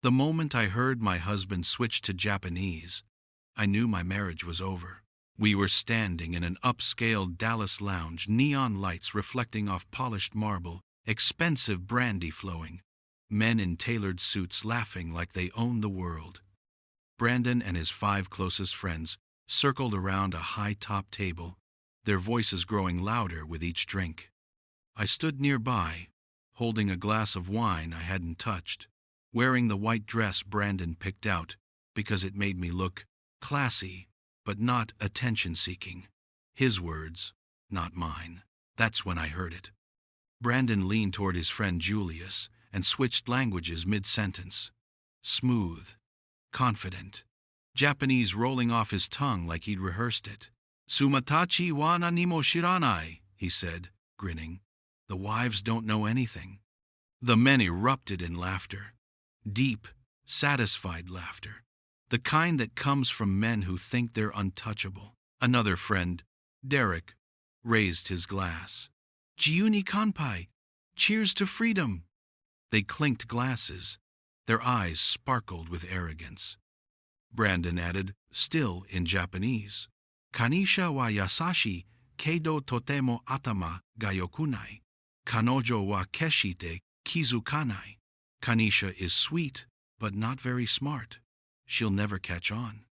The moment I heard my husband switch to Japanese, I knew my marriage was over. We were standing in an upscale Dallas lounge, neon lights reflecting off polished marble, expensive brandy flowing, men in tailored suits laughing like they owned the world. Brandon and his 5 closest friends circled around a high-top table, their voices growing louder with each drink. I stood nearby, holding a glass of wine I hadn't touched, wearing the white dress Brandon picked out because it made me look classy, but not attention-seeking. His words, not mine. That's when I heard it. Brandon leaned toward his friend Julius and switched languages mid-sentence. Smooth, confident, Japanese rolling off his tongue like he'd rehearsed it. Sumatachi wa nani mo shiranai, he said, grinning. The wives don't know anything. The men erupted in laughter. Deep, satisfied laughter. The kind that comes from men who think they're untouchable. Another friend, Derek, raised his glass. Jiuni kanpai, cheers to freedom. They clinked glasses. Their eyes sparkled with arrogance. Brandon added, still in Japanese, Kanisha wa yasashi, keido totemo atama ga yokunai. Kanojo wa keshite kizukanai. Kanisha is sweet, but not very smart. She'll never catch on.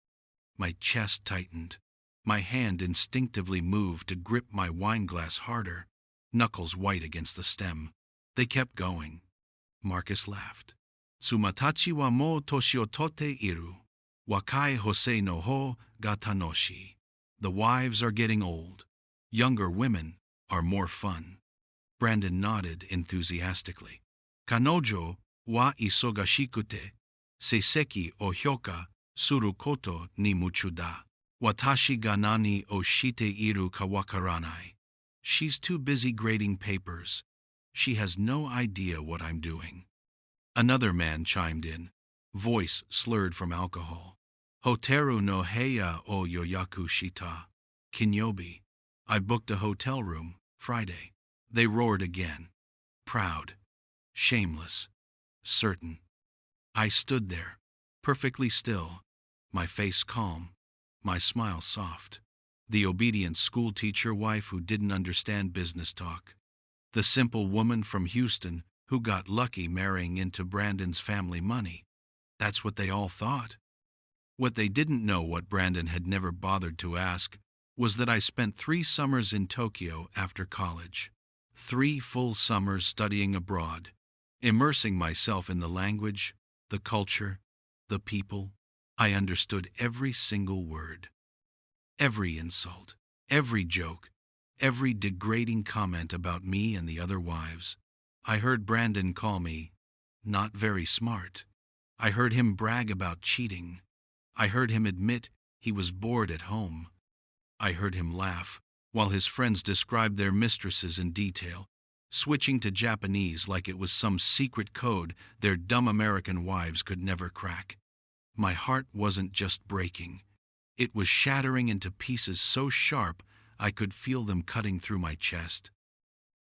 My chest tightened. My hand instinctively moved to grip my wineglass harder, knuckles white against the stem. They kept going. Marcus laughed. Tsumatachi wa mo toshi o totte iru. Wakai hosei no ho ga tanoshi. The wives are getting old. Younger women are more fun. Brandon nodded enthusiastically. Kanojo wa isogashikute. Seiseki o hyoka suru koto ni muchu da. Watashi ga nani o shite iru ka wakaranai. She's too busy grading papers. She has no idea what I'm doing. Another man chimed in, voice slurred from alcohol. Hoteru no heya o yoyaku shita. Kinyobi. I booked a hotel room, Friday. They roared again. Proud. Shameless. Certain. I stood there, perfectly still, my face calm, my smile soft. The obedient schoolteacher wife who didn't understand business talk. The simple woman from Houston who got lucky marrying into Brandon's family money. That's what they all thought. What they didn't know, what Brandon had never bothered to ask, was that I spent 3 summers in Tokyo after college. 3 full summers studying abroad, immersing myself in the language, the culture, the people. I understood every single word. Every insult, every joke, every degrading comment about me and the other wives. I heard Brandon call me not very smart. I heard him brag about cheating. I heard him admit he was bored at home. I heard him laugh while his friends described their mistresses in detail, switching to Japanese like it was some secret code their dumb American wives could never crack. My heart wasn't just breaking. It was shattering into pieces so sharp I could feel them cutting through my chest.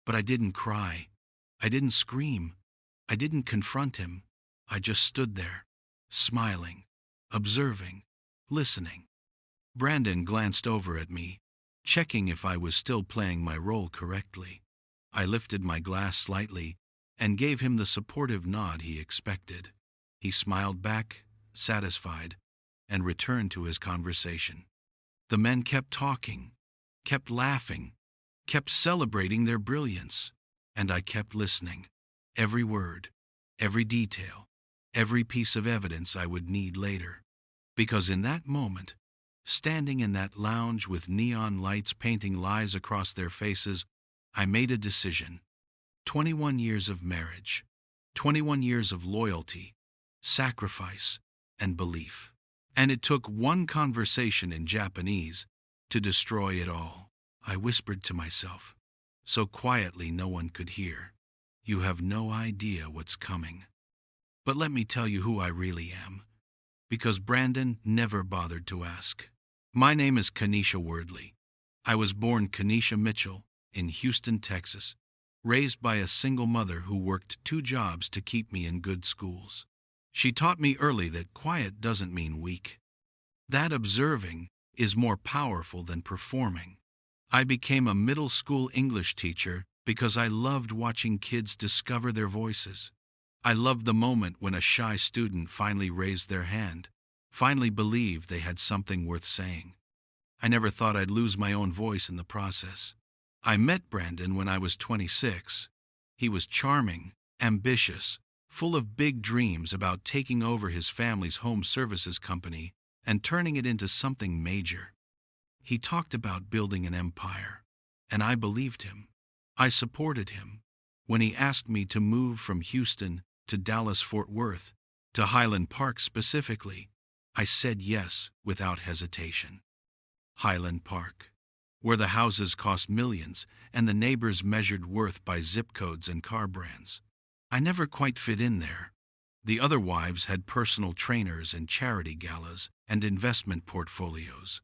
But I didn't cry. I didn't scream. I didn't confront him. I just stood there, smiling, observing, listening. Brandon glanced over at me, checking if I was still playing my role correctly. I lifted my glass slightly and gave him the supportive nod he expected. He smiled back, satisfied, and returned to his conversation. The men kept talking, kept laughing, kept celebrating their brilliance, and I kept listening. Every word, every detail, every piece of evidence I would need later. Because in that moment, standing in that lounge with neon lights painting lies across their faces, I made a decision. 21 years of marriage, 21 years of loyalty, sacrifice, and belief. And it took one conversation in Japanese to destroy it all. I whispered to myself, so quietly no one could hear, "You have no idea what's coming." But let me tell you who I really am, because Brandon never bothered to ask. My name is Kanisha Wordley. I was born Kanisha Mitchell in Houston, Texas, raised by a single mother who worked 2 jobs to keep me in good schools. She taught me early that quiet doesn't mean weak. That observing is more powerful than performing. I became a middle school English teacher because I loved watching kids discover their voices. I loved the moment when a shy student finally raised their hand, finally believed they had something worth saying. I never thought I'd lose my own voice in the process. I met Brandon when I was 26. He was charming, ambitious, full of big dreams about taking over his family's home services company and turning it into something major. He talked about building an empire, and I believed him. I supported him. When he asked me to move from Houston to Dallas-Fort Worth, to Highland Park specifically, I said yes without hesitation. Highland Park, where the houses cost millions and the neighbors measured worth by zip codes and car brands. I never quite fit in there. The other wives had personal trainers and charity galas and investment portfolios.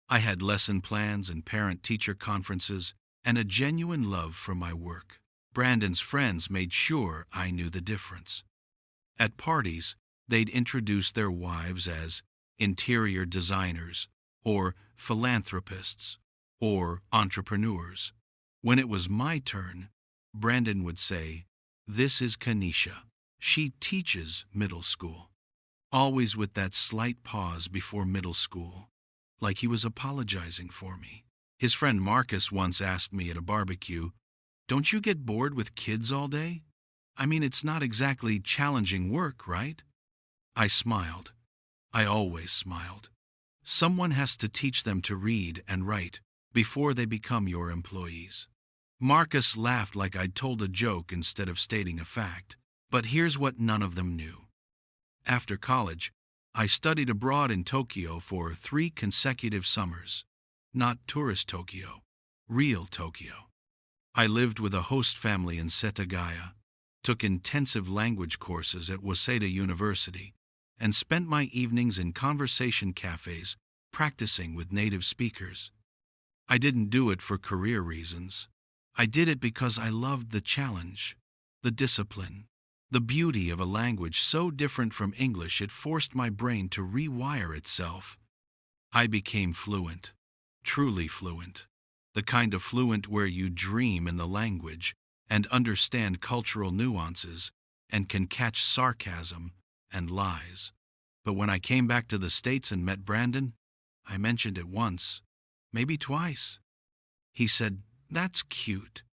I had lesson plans and parent-teacher conferences and a genuine love for my work. Brandon's friends made sure I knew the difference. At parties, they'd introduce their wives as interior designers, or philanthropists, or entrepreneurs. When it was my turn, Brandon would say, "This is Kanisha. She teaches middle school." Always with that slight pause before middle school, like he was apologizing for me. His friend Marcus once asked me at a barbecue, "Don't you get bored with kids all day? I mean, it's not exactly challenging work, right?" I smiled. I always smiled. Someone has to teach them to read and write before they become your employees. Marcus laughed like I'd told a joke instead of stating a fact. But here's what none of them knew. After college, I studied abroad in Tokyo for 3 consecutive summers. Not tourist Tokyo, real Tokyo. I lived with a host family in Setagaya, took intensive language courses at Waseda University, and spent my evenings in conversation cafes practicing with native speakers. I didn't do it for career reasons. I did it because I loved the challenge, the discipline, the beauty of a language so different from English it forced my brain to rewire itself. I became fluent, truly fluent, the kind of fluent where you dream in the language and understand cultural nuances and can catch sarcasm and lies. But when I came back to the States and met Brandon, I mentioned it once, maybe twice. He said, "That's cute.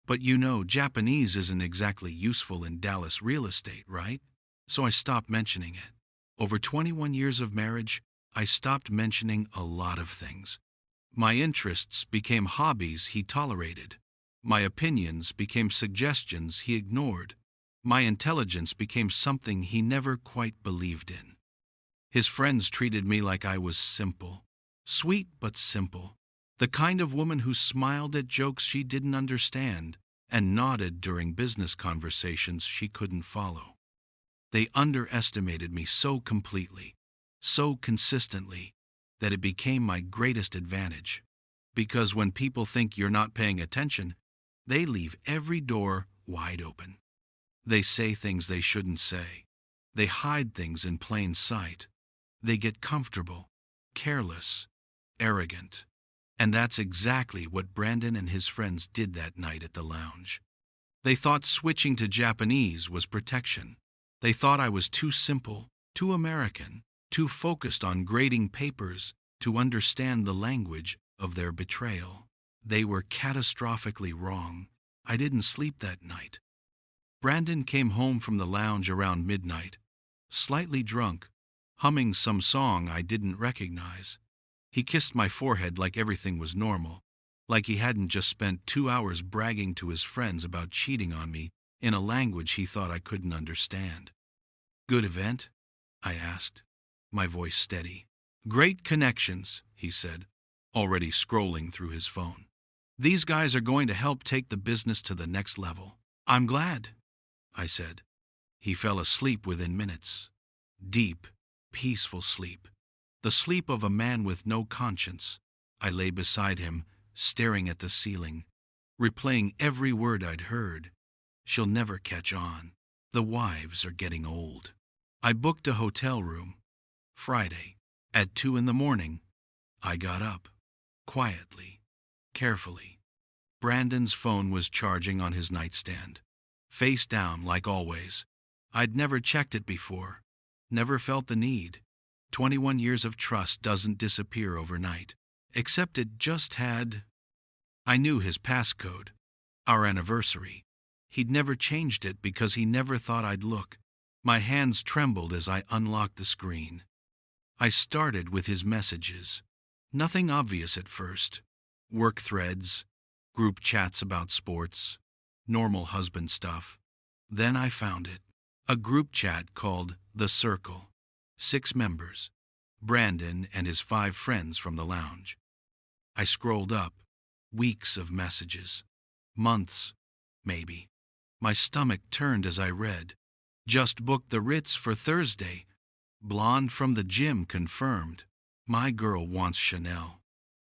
But you know, Japanese isn't exactly useful in Dallas real estate, right?" So I stopped mentioning it. Over 21 years of marriage, I stopped mentioning a lot of things. My interests became hobbies he tolerated. My opinions became suggestions he ignored. My intelligence became something he never quite believed in. His friends treated me like I was simple. Sweet but simple. The kind of woman who smiled at jokes she didn't understand and nodded during business conversations she couldn't follow. They underestimated me so completely, so consistently, that it became my greatest advantage. Because when people think you're not paying attention, they leave every door wide open. They say things they shouldn't say. They hide things in plain sight. They get comfortable, careless, arrogant. And that's exactly what Brandon and his friends did that night at the lounge. They thought switching to Japanese was protection. They thought I was too simple, too American, too focused on grading papers to understand the language of their betrayal. They were catastrophically wrong. I didn't sleep that night. Brandon came home from the lounge around midnight, slightly drunk, humming some song I didn't recognize. He kissed my forehead like everything was normal, like he hadn't just spent 2 hours bragging to his friends about cheating on me in a language he thought I couldn't understand. "Good event?" I asked, my voice steady. "Great connections," he said, already scrolling through his phone. "These guys are going to help take the business to the next level." "I'm glad," I said. He fell asleep within minutes. Deep, peaceful sleep. The sleep of a man with no conscience. I lay beside him, staring at the ceiling, replaying every word I'd heard. She'll never catch on. The wives are getting old. I booked a hotel room. Friday. At 2 in the morning, I got up. Quietly. Carefully. Brandon's phone was charging on his nightstand. Face down, like always. I'd never checked it before. Never felt the need. 21 years of trust doesn't disappear overnight. Except it just had. I knew his passcode. Our anniversary. He'd never changed it because he never thought I'd look. My hands trembled as I unlocked the screen. I started with his messages. Nothing obvious at first. Work threads, group chats about sports, normal husband stuff. Then I found it. A group chat called The Circle. 6 members. Brandon and his 5 friends from the lounge. I scrolled up. Weeks of messages. Months, maybe. My stomach turned as I read. Just booked the Ritz for Thursday. Blonde from the gym confirmed. My girl wants Chanel.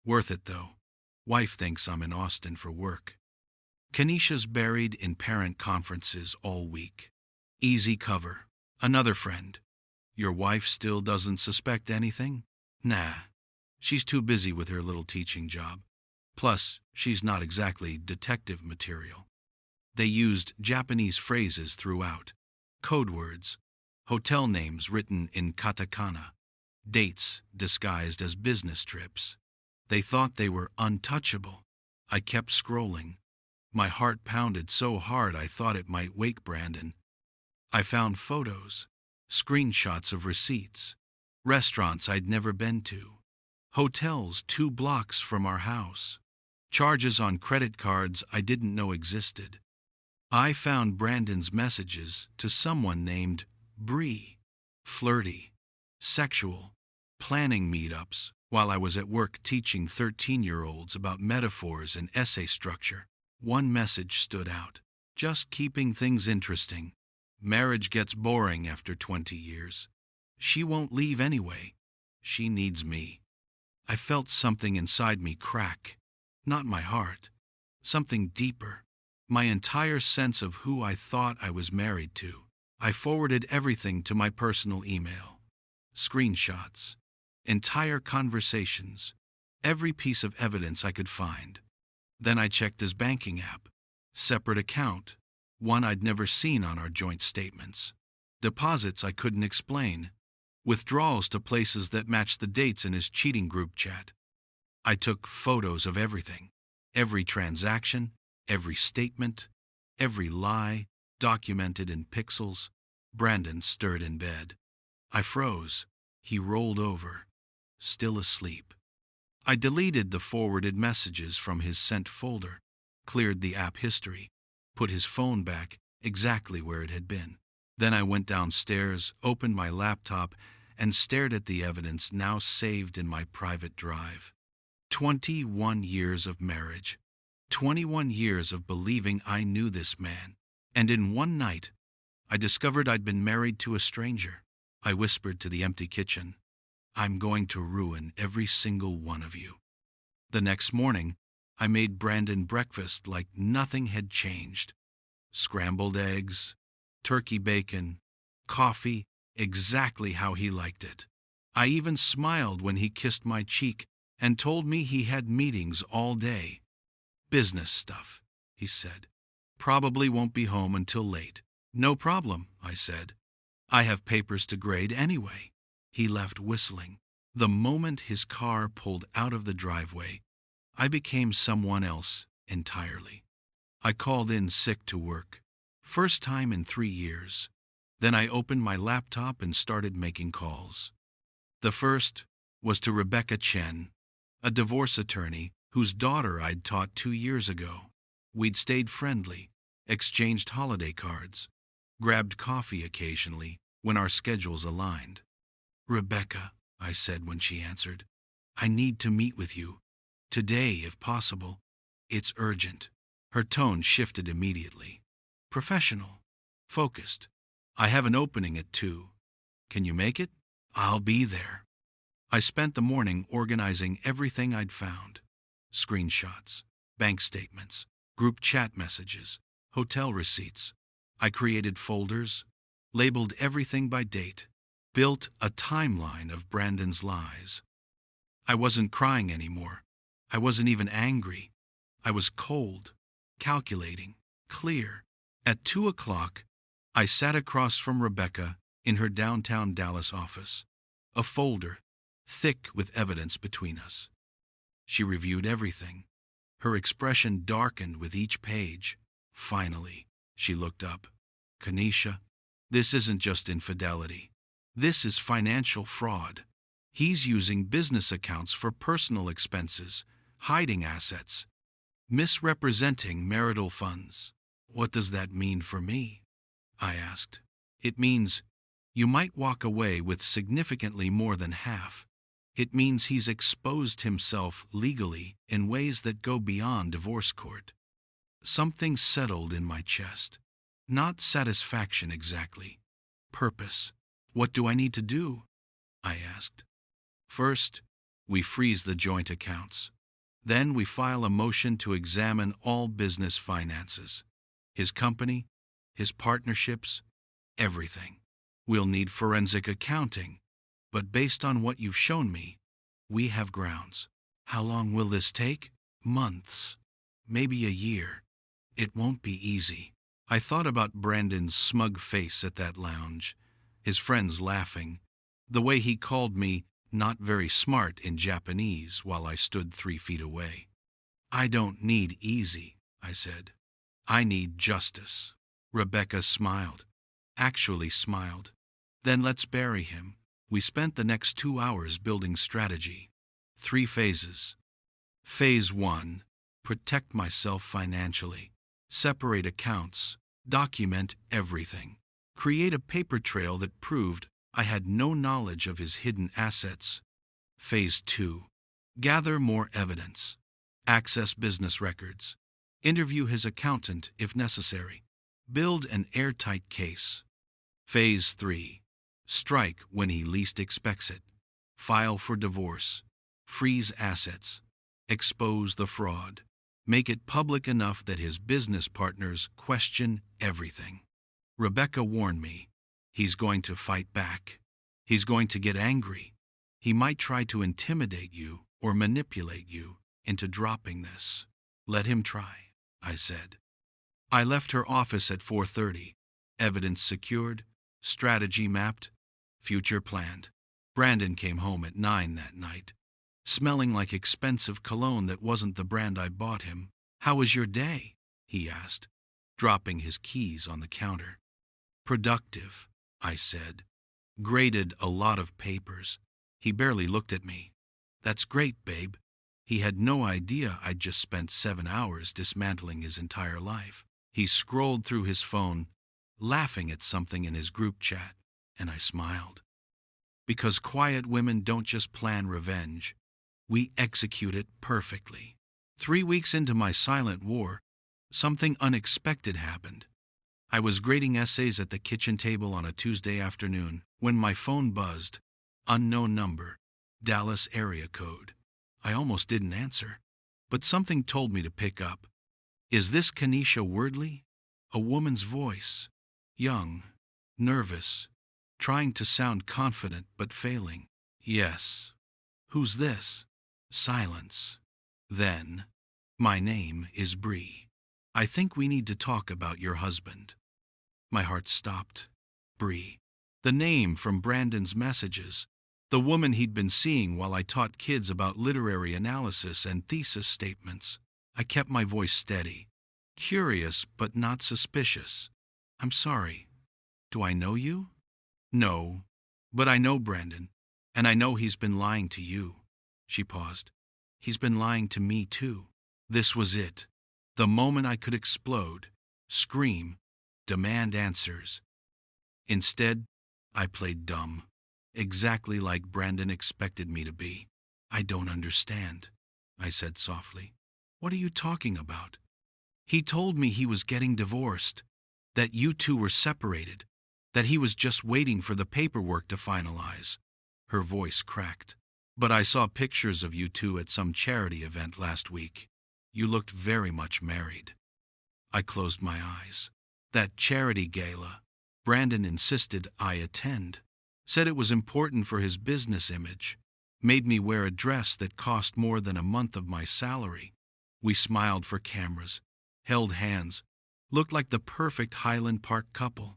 Worth it though. Wife thinks I'm in Austin for work. Kenesha's buried in parent conferences all week. Easy cover. Another friend. Your wife still doesn't suspect anything? Nah. She's too busy with her little teaching job. Plus, she's not exactly detective material. They used Japanese phrases throughout. Code words. Hotel names written in katakana. Dates disguised as business trips. They thought they were untouchable. I kept scrolling. My heart pounded so hard I thought it might wake Brandon. I found photos, screenshots of receipts, restaurants I'd never been to, hotels 2 blocks from our house, charges on credit cards I didn't know existed. I found Brandon's messages to someone named Bree. Flirty, sexual, planning meetups while I was at work teaching 13-year-olds about metaphors and essay structure. One message stood out. Just keeping things interesting. Marriage gets boring after 20 years. She won't leave anyway. She needs me. I felt something inside me crack. Not my heart. Something deeper. My entire sense of who I thought I was married to. I forwarded everything to my personal email. Screenshots. Entire conversations. Every piece of evidence I could find. Then I checked his banking app. Separate account. One I'd never seen on our joint statements. Deposits I couldn't explain. Withdrawals to places that matched the dates in his cheating group chat. I took photos of everything. Every transaction, every statement, every lie, documented in pixels. Brandon stirred in bed. I froze. He rolled over. Still asleep. I deleted the forwarded messages from his sent folder, cleared the app history, put his phone back exactly where it had been. Then I went downstairs, opened my laptop, and stared at the evidence now saved in my private drive. 21 years of marriage. 21 years of believing I knew this man. And in one night, I discovered I'd been married to a stranger. I whispered to the empty kitchen, "I'm going to ruin every single one of you." The next morning, I made Brandon breakfast like nothing had changed. Scrambled eggs, turkey bacon, coffee, exactly how he liked it. I even smiled when he kissed my cheek and told me he had meetings all day. "Business stuff," he said. "Probably won't be home until late." "No problem," I said. "I have papers to grade anyway." He left whistling. The moment his car pulled out of the driveway, I became someone else entirely. I called in sick to work. First time in 3 years. Then I opened my laptop and started making calls. The first was to Rebecca Chen, a divorce attorney whose daughter I'd taught 2 years ago. We'd stayed friendly, exchanged holiday cards, grabbed coffee occasionally when our schedules aligned. "Rebecca," I said when she answered, "I need to meet with you. Today, if possible. It's urgent." Her tone shifted immediately. Professional. Focused. "I have an opening at 2. Can you make it?" "I'll be there." I spent the morning organizing everything I'd found. Screenshots, bank statements, group chat messages, hotel receipts. I created folders, labeled everything by date. built a timeline of Brandon's lies. I wasn't crying anymore. I wasn't even angry. I was cold, calculating, clear. At 2 o'clock, I sat across from Rebecca in her downtown Dallas office, a folder thick with evidence between us. She reviewed everything. Her expression darkened with each page. Finally, she looked up. Kanisha, this isn't just infidelity. This is financial fraud. He's using business accounts for personal expenses, hiding assets, misrepresenting marital funds. What does that mean for me? I asked. It means you might walk away with significantly more than half. It means he's exposed himself legally in ways that go beyond divorce court. Something settled in my chest. Not satisfaction exactly. Purpose. What do I need to do? I asked. First, we freeze the joint accounts. Then we file a motion to examine all business finances. His company, his partnerships, everything. We'll need forensic accounting, but based on what you've shown me, we have grounds. How long will this take? Months. Maybe a year. It won't be easy. I thought about Brandon's smug face at that lounge, his friends laughing, the way he called me not very smart in Japanese while I stood 3 feet away. I don't need easy, I said. I need justice. Rebecca smiled. Actually smiled. Then let's bury him. We spent the next 2 hours building strategy. 3 phases. Phase 1. Protect myself financially. Separate accounts. Document everything. Create a paper trail that proved I had no knowledge of his hidden assets. Phase 2. Gather more evidence. Access business records. Interview his accountant if necessary. Build an airtight case. Phase 3. Strike when he least expects it. File for divorce. Freeze assets. Expose the fraud. Make it public enough that his business partners question everything. Rebecca warned me. He's going to fight back. He's going to get angry. He might try to intimidate you or manipulate you into dropping this. Let him try, I said. I left her office at 4:30. Evidence secured, strategy mapped, future planned. Brandon came home at 9 that night, smelling like expensive cologne that wasn't the brand I bought him. How was your day? He asked, dropping his keys on the counter. Productive, I said. Graded a lot of papers. He barely looked at me. That's great, babe. He had no idea I'd just spent 7 hours dismantling his entire life. He scrolled through his phone, laughing at something in his group chat, and I smiled. Because quiet women don't just plan revenge. We execute it perfectly. 3 weeks into my silent war, something unexpected happened. I was grading essays at the kitchen table on a Tuesday afternoon when my phone buzzed. Unknown number, Dallas area code. I almost didn't answer, but something told me to pick up. Is this Kanisha Wordley? A woman's voice. Young, nervous, trying to sound confident but failing. Yes. Who's this? Silence. Then, my name is Bree. I think we need to talk about your husband. My heart stopped. Bree. The name from Brandon's messages. The woman he'd been seeing while I taught kids about literary analysis and thesis statements. I kept my voice steady. Curious, but not suspicious. I'm sorry. Do I know you? No, but I know Brandon, and I know he's been lying to you. She paused. He's been lying to me too. This was it. The moment I could explode, scream, demand answers. Instead, I played dumb, exactly like Brandon expected me to be. I don't understand, I said softly. What are you talking about? He told me he was getting divorced, that you two were separated, that he was just waiting for the paperwork to finalize. Her voice cracked. But I saw pictures of you two at some charity event last week. You looked very much married. I closed my eyes. That charity gala. Brandon insisted I attend. Said it was important for his business image. Made me wear a dress that cost more than a month of my salary. We smiled for cameras, held hands, looked like the perfect Highland Park couple.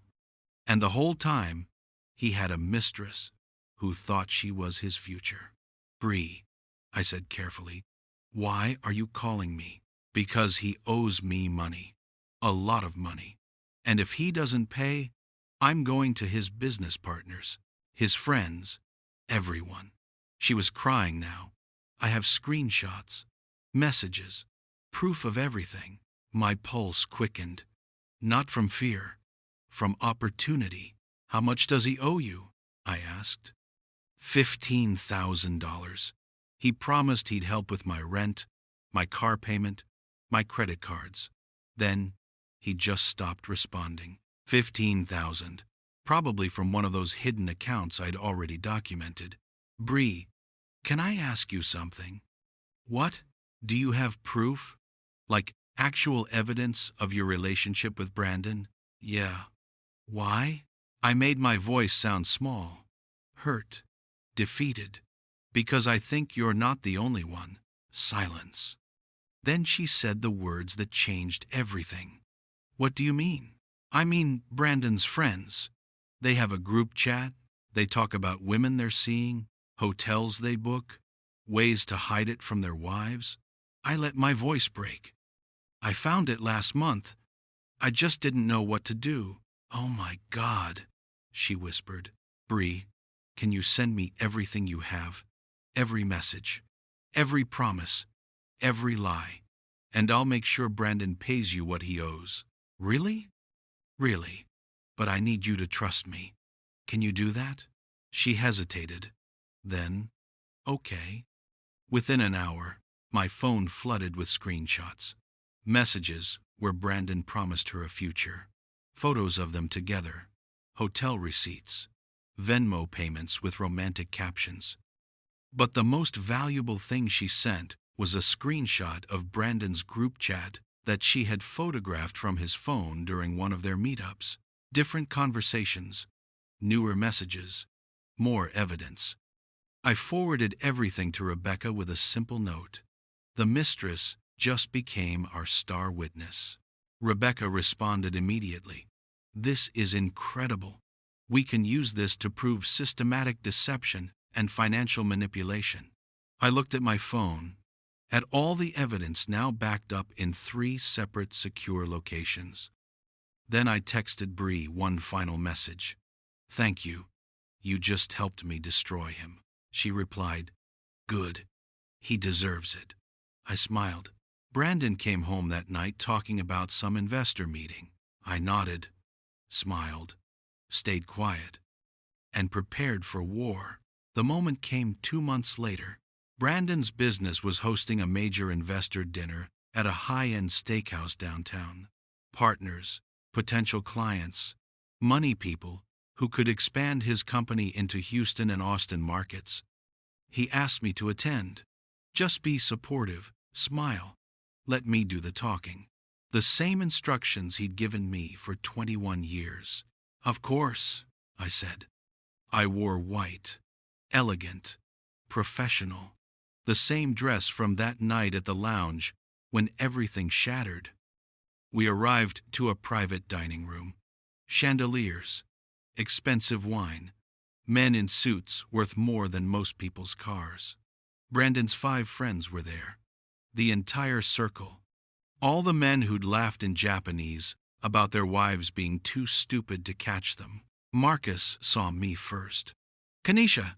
And the whole time, he had a mistress who thought she was his future. Bree, I said carefully, why are you calling me? Because he owes me money. A lot of money. And if he doesn't pay, I'm going to his business partners, his friends, everyone. She was crying now. I have screenshots, messages, proof of everything. My pulse quickened. Not from fear, from opportunity. How much does he owe you? I asked. $15,000. He promised he'd help with my rent, my car payment, my credit cards. Then, he just stopped responding. 15,000. Probably from one of those hidden accounts I'd already documented. Bree, can I ask you something? What? Do you have proof? Like actual evidence of your relationship with Brandon? Yeah. Why? I made my voice sound small, hurt, defeated. Because I think you're not the only one. Silence. Then she said the words that changed everything. What do you mean? I mean Brandon's friends. They have a group chat. They talk about women they're seeing, hotels they book, ways to hide it from their wives. I let my voice break. I found it last month. I just didn't know what to do. Oh my God, she whispered. Bree, can you send me everything you have? Every message, every promise, every lie. And I'll make sure Brandon pays you what he owes. Really? Really. But I need you to trust me. Can you do that? She hesitated. Then, okay. Within an hour, my phone flooded with screenshots. Messages where Brandon promised her a future. Photos of them together. Hotel receipts. Venmo payments with romantic captions. But the most valuable thing she sent was a screenshot of Brandon's group chat that she had photographed from his phone during one of their meetups. Different conversations, newer messages, more evidence. I forwarded everything to Rebecca with a simple note. The mistress just became our star witness. Rebecca responded immediately. This is incredible. We can use this to prove systematic deception and financial manipulation. I looked at my phone, at all the evidence now backed up in 3 separate secure locations. Then I texted Bree one final message. Thank you. You just helped me destroy him. She replied, good. He deserves it. I smiled. Brandon came home that night talking about some investor meeting. I nodded, smiled, stayed quiet, and prepared for war. The moment came 2 months later. Brandon's business was hosting a major investor dinner at a high-end steakhouse downtown. Partners, potential clients, money people who could expand his company into Houston and Austin markets. He asked me to attend. Just be supportive, smile, let me do the talking. The same instructions he'd given me for 21 years. Of course, I said. I wore white, elegant, professional. The same dress from that night at the lounge when everything shattered. We arrived to a private dining room. Chandeliers, expensive wine, men in suits worth more than most people's cars. Brandon's 5 friends were there. The entire circle. All the men who'd laughed in Japanese about their wives being too stupid to catch them. Marcus saw me first. Kanisha,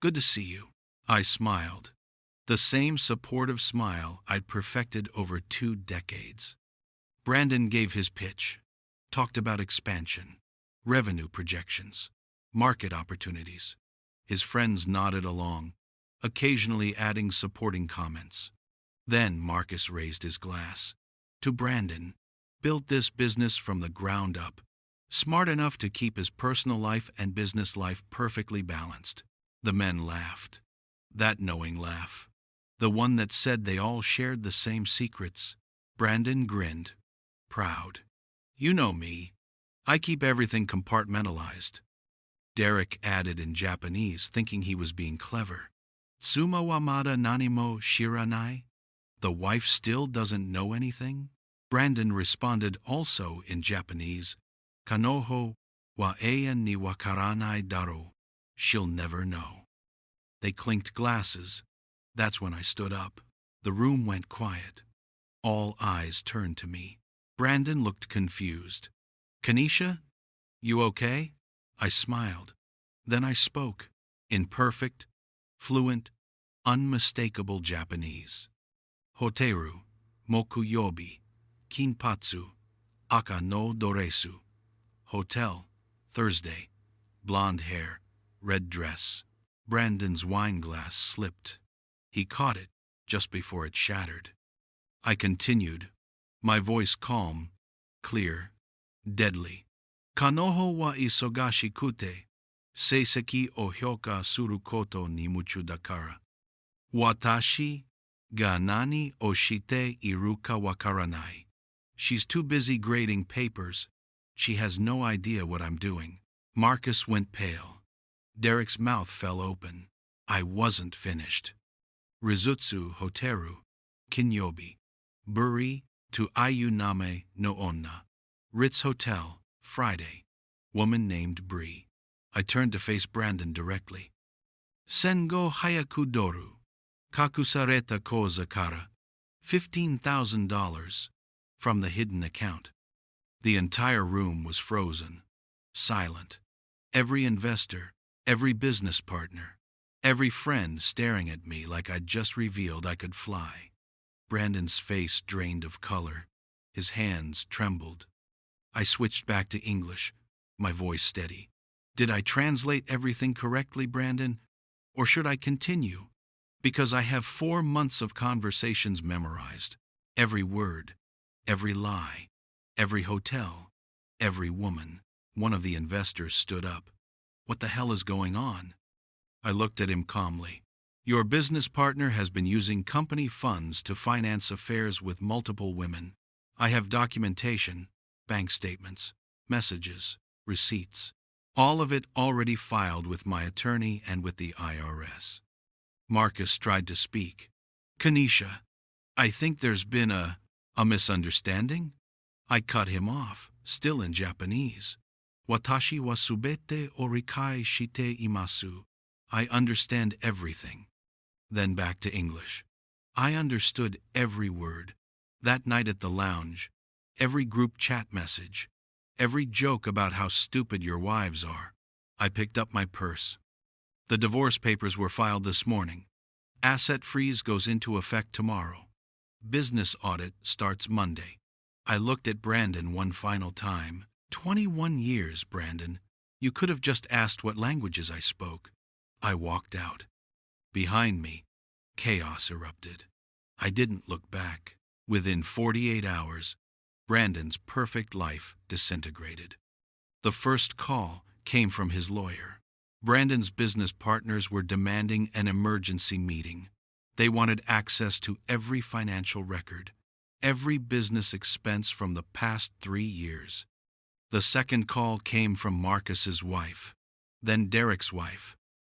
good to see you. I smiled. The same supportive smile I'd perfected over 2 decades. Brandon gave his pitch, talked about expansion, revenue projections, market opportunities. His friends nodded along, occasionally adding supporting comments. Then Marcus raised his glass. To Brandon, built this business from the ground up, smart enough to keep his personal life and business life perfectly balanced. The men laughed. That knowing laugh. The one that said they all shared the same secrets. Brandon grinned, proud. You know me. I keep everything compartmentalized. Derek added in Japanese, thinking he was being clever. Tsuma wa mada nanimo shiranai? The wife still doesn't know anything? Brandon responded also in Japanese, Kanoho wa eian ni wakaranai daro. She'll never know. They clinked glasses. That's when I stood up. The room went quiet. All eyes turned to me. Brandon looked confused. Kanisha, you okay? I smiled. Then I spoke, in perfect, fluent, unmistakable Japanese. Hoteru, mokuyobi, kinpatsu, aka no doresu. Hotel, Thursday. Blonde hair, red dress. Brandon's wine glass slipped. He caught it just before it shattered. I continued, my voice calm, clear, deadly. Kanoho wa isogashi kute, seiseki o hyoka suru koto ni muchu dakara. Watashi ga nani o shite iruka wakaranai. She's too busy grading papers. She has no idea what I'm doing. Marcus went pale. Derek's mouth fell open. I wasn't finished. Rizutsu hoteru, kinyobi, buri to ayu name no onna. Ritz Hotel, Friday. Woman named Bree. I turned to face Brandon directly. Sengo hayaku doru. Kakusareta koza kara. $15,000 from the hidden account. The entire room was frozen, silent. Every investor, every business partner, every friend staring at me like I'd just revealed I could fly. Brandon's face drained of color. His hands trembled. I switched back to English, my voice steady. Did I translate everything correctly, Brandon? Or should I continue? Because I have 4 months of conversations memorized. Every word, every lie, every hotel, every woman. One of the investors stood up. What the hell is going on? I looked at him calmly. Your business partner has been using company funds to finance affairs with multiple women. I have documentation, bank statements, messages, receipts. All of it already filed with my attorney and with the IRS. Marcus tried to speak. Kanisha, I think there's been a misunderstanding? I cut him off, still in Japanese. Watashi wa subete orikai shite imasu. I understand everything. Then back to English. I understood every word. That night at the lounge, every group chat message, every joke about how stupid your wives are. I picked up my purse. The divorce papers were filed this morning. Asset freeze goes into effect tomorrow. Business audit starts Monday. I looked at Brandon one final time. 21 years, Brandon. You could have just asked what languages I spoke. I walked out. Behind me, chaos erupted. I didn't look back. Within 48 hours, Brandon's perfect life disintegrated. The first call came from his lawyer. Brandon's business partners were demanding an emergency meeting. They wanted access to every financial record, every business expense from the past 3 years. The second call came from Marcus's wife, then Derek's wife,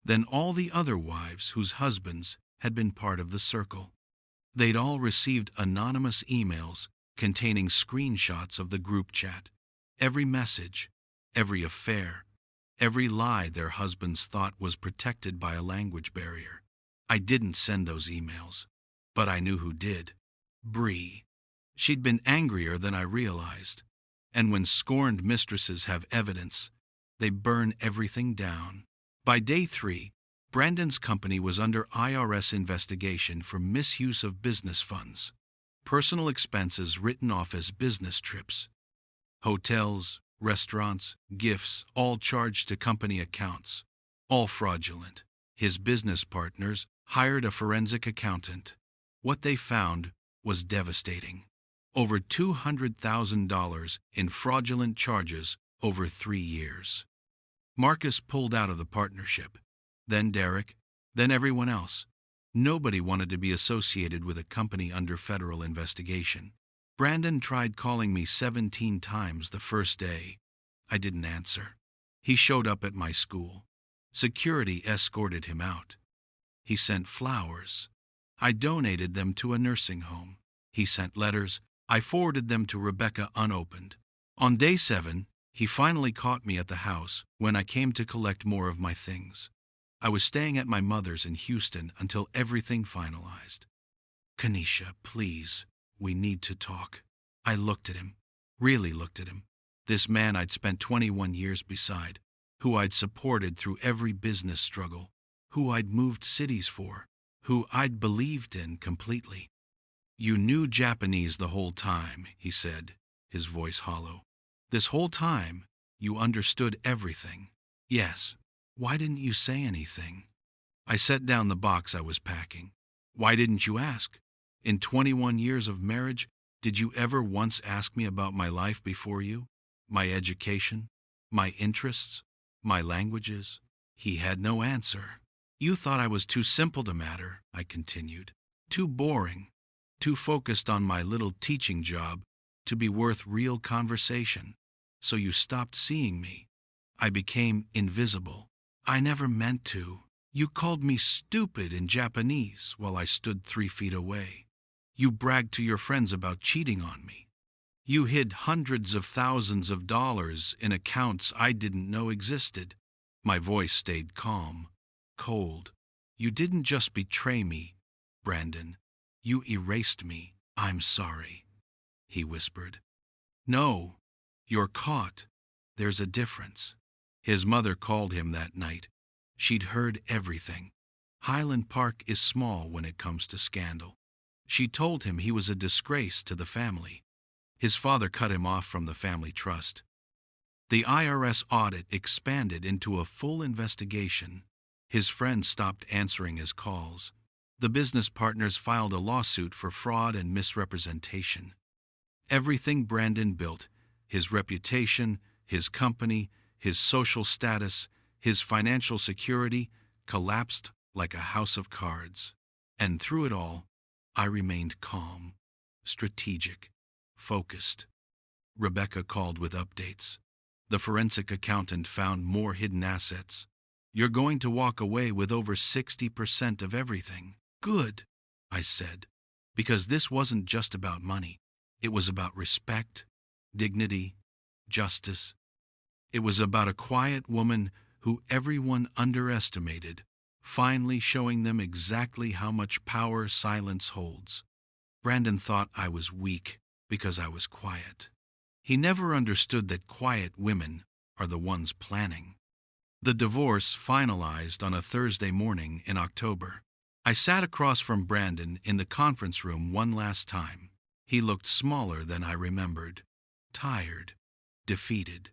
then all the other wives whose husbands had been part of the circle. They'd all received anonymous emails containing screenshots of the group chat, every message, every affair, every lie their husbands thought was protected by a language barrier. I didn't send those emails, but I knew who did. Bree. She'd been angrier than I realized, and when scorned mistresses have evidence, they burn everything down. By day 3, Brandon's company was under IRS investigation for misuse of business funds, personal expenses written off as business trips, hotels, restaurants, gifts, all charged to company accounts, all fraudulent. His business partners hired a forensic accountant. What they found was devastating. Over $200,000 in fraudulent charges over 3 years. Marcus pulled out of the partnership. Then Derek, then everyone else. Nobody wanted to be associated with a company under federal investigation. Brandon tried calling me 17 times the first day. I didn't answer. He showed up at my school. Security escorted him out. He sent flowers. I donated them to a nursing home. He sent letters. I forwarded them to Rebecca unopened. On day 7, he finally caught me at the house when I came to collect more of my things. I was staying at my mother's in Houston until everything finalized. Kanisha, please, we need to talk. I looked at him, really looked at him. This man I'd spent 21 years beside, who I'd supported through every business struggle, who I'd moved cities for, who I'd believed in completely. You knew Japanese the whole time, he said, his voice hollow. This whole time, you understood everything. Yes. Why didn't you say anything? I set down the box I was packing. Why didn't you ask? In 21 years of marriage, did you ever once ask me about my life before you? My education? My interests? My languages? He had no answer. You thought I was too simple to matter, I continued. Too boring. Too focused on my little teaching job to be worth real conversation. So you stopped seeing me. I became invisible. I never meant to. You called me stupid in Japanese while I stood 3 feet away. You bragged to your friends about cheating on me. You hid hundreds of thousands of dollars in accounts I didn't know existed. My voice stayed calm, cold. You didn't just betray me, Brandon. You erased me. I'm sorry, he whispered. No, you're caught. There's a difference. His mother called him that night. She'd heard everything. Highland Park is small when it comes to scandal. She told him he was a disgrace to the family. His father cut him off from the family trust. The IRS audit expanded into a full investigation. His friends stopped answering his calls. The business partners filed a lawsuit for fraud and misrepresentation. Everything Brandon built, his reputation, his company, his social status, his financial security, collapsed like a house of cards. And through it all, I remained calm, strategic, focused. Rebecca called with updates. The forensic accountant found more hidden assets. You're going to walk away with over 60% of everything. Good, I said, because this wasn't just about money. It was about respect, dignity, justice. It was about a quiet woman who everyone underestimated, finally showing them exactly how much power silence holds. Brandon thought I was weak because I was quiet. He never understood that quiet women are the ones planning. The divorce finalized on a Thursday morning in October. I sat across from Brandon in the conference room one last time. He looked smaller than I remembered, tired, defeated.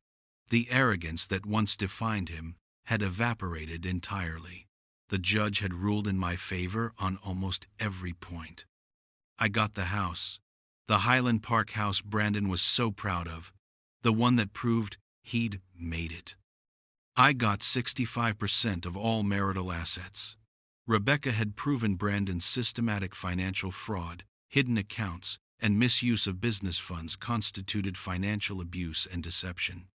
The arrogance that once defined him had evaporated entirely. The judge had ruled in my favor on almost every point. I got the house, the Highland Park house Brandon was so proud of, the one that proved he'd made it. I got 65% of all marital assets. Rebecca had proven Brandon's systematic financial fraud, hidden accounts, and misuse of business funds constituted financial abuse and deception.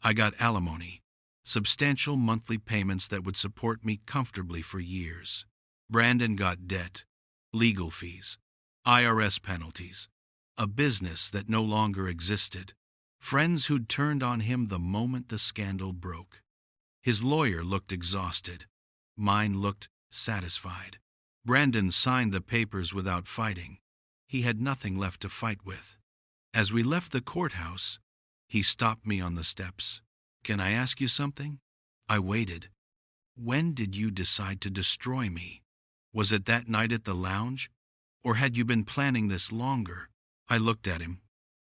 I got alimony, substantial monthly payments that would support me comfortably for years. Brandon got debt, legal fees, IRS penalties, a business that no longer existed, friends who'd turned on him the moment the scandal broke. His lawyer looked exhausted. Mine looked satisfied. Brandon signed the papers without fighting. He had nothing left to fight with. As we left the courthouse, he stopped me on the steps. Can I ask you something? I waited. When did you decide to destroy me? Was it that night at the lounge? Or had you been planning this longer? I looked at him,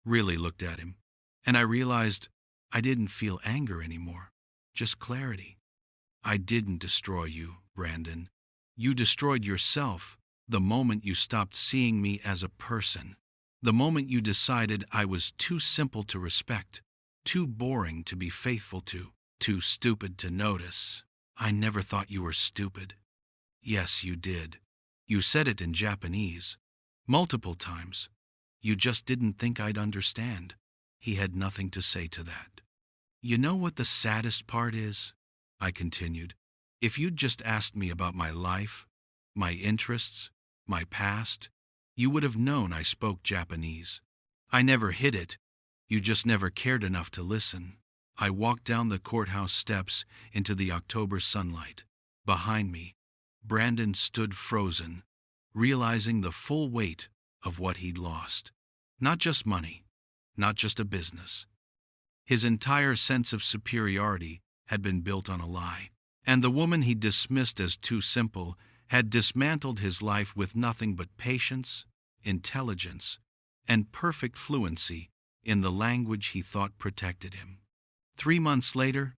really looked at him, and I realized I didn't feel anger anymore, just clarity. I didn't destroy you, Brandon. You destroyed yourself the moment you stopped seeing me as a person. The moment you decided I was too simple to respect, too boring to be faithful to, too stupid to notice. I never thought you were stupid. Yes, you did. You said it in Japanese. Multiple times. You just didn't think I'd understand. He had nothing to say to that. You know what the saddest part is? I continued. If you'd just asked me about my life, my interests, my past, you would have known I spoke Japanese. I never hid it. You just never cared enough to listen. I walked down the courthouse steps into the October sunlight. Behind me, Brandon stood frozen, realizing the full weight of what he'd lost. Not just money, not just a business. His entire sense of superiority had been built on a lie. And the woman he dismissed as too simple had dismantled his life with nothing but patience, intelligence, and perfect fluency in the language he thought protected him. 3 months later,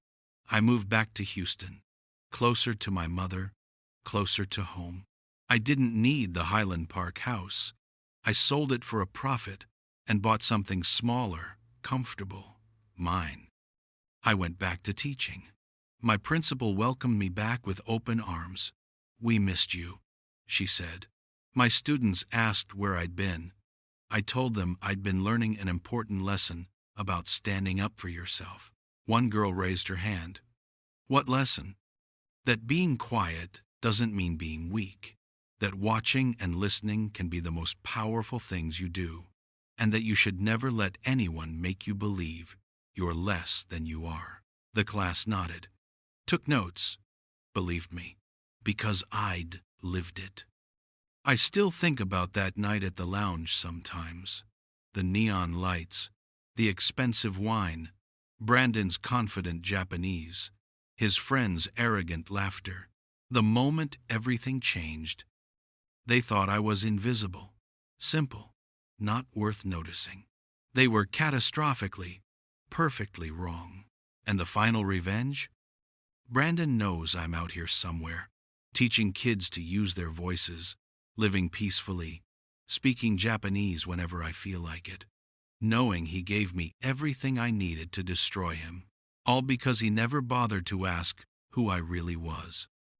I moved back to Houston, closer to my mother, closer to home. I didn't need the Highland Park house. I sold it for a profit and bought something smaller, comfortable, mine. I went back to teaching. My principal welcomed me back with open arms. "We missed you," she said. My students asked where I'd been. I told them I'd been learning an important lesson about standing up for yourself. One girl raised her hand. "What lesson?" That being quiet doesn't mean being weak. That watching and listening can be the most powerful things you do. And that you should never let anyone make you believe you're less than you are. The class nodded, took notes, believed me, because I'd lived it. I still think about that night at the lounge sometimes. The neon lights, the expensive wine, Brandon's confident Japanese, his friends' arrogant laughter. The moment everything changed, they thought I was invisible, simple, not worth noticing. They were catastrophically, perfectly wrong. And the final revenge? Brandon knows I'm out here somewhere, teaching kids to use their voices, living peacefully, speaking Japanese whenever I feel like it, knowing he gave me everything I needed to destroy him, all because he never bothered to ask who I really was.